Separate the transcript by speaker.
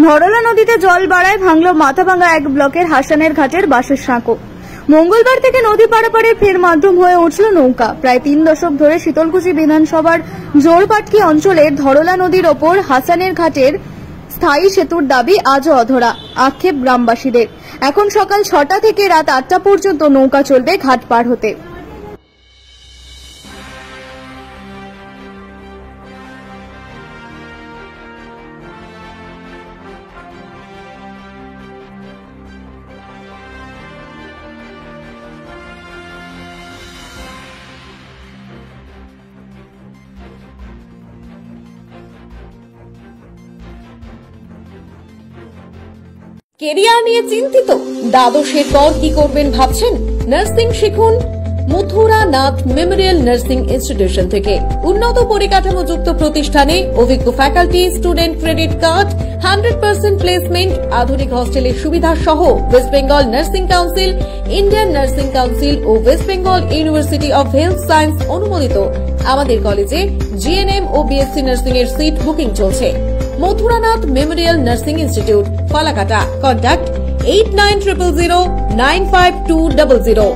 Speaker 1: ধরলা নদীতে জল বাড়ায় ভাঙল মাথাভাঙ্গা 1 ব্লকের হাসানের ঘাটের বাঁশের সাঁকো। মঙ্গলবার থেকে নদী পারাপারের ফের মাধ্যম হয়ে উঠল নৌকা। প্রায় 3 দশক ধরে শীতলকুচি বিধানসভার জোরপাটকি অঞ্চলের ধরলা নদীর ওপর হাসানের ঘাটের স্থায়ী সেতুর দাবি আজও অধরা। আক্ষেপ গ্রামবাসীদের। এখন সকাল 6টা থেকে রাত 8টা পর্যন্ত নৌকা চলবে ঘাট পার হতে।
Speaker 2: কেরিয়ার নিয়ে চিন্তিত? দ্বাদশের পর কি করবেন ভাবছেন? নার্সিং শিখুন Mathura Nath memorial nursing institution থেকে। উন্নত পরিকাঠামো যুক্ত প্রতিষ্ঠানে অভিজ্ঞ faculty, student credit card, 100% placement, আধুনিক হস্টেলের সুবিধা সহ West Bengal nursing council, Indian nursing council ও West Bengal university of health science অনুমোদিত আমাদের কলেজে জিএনএম ও বিএসসি নার্সিং এর সিট বুকিং চলছে। Mathuranath memorial nursing institute, Falakata. Contact 8900095200।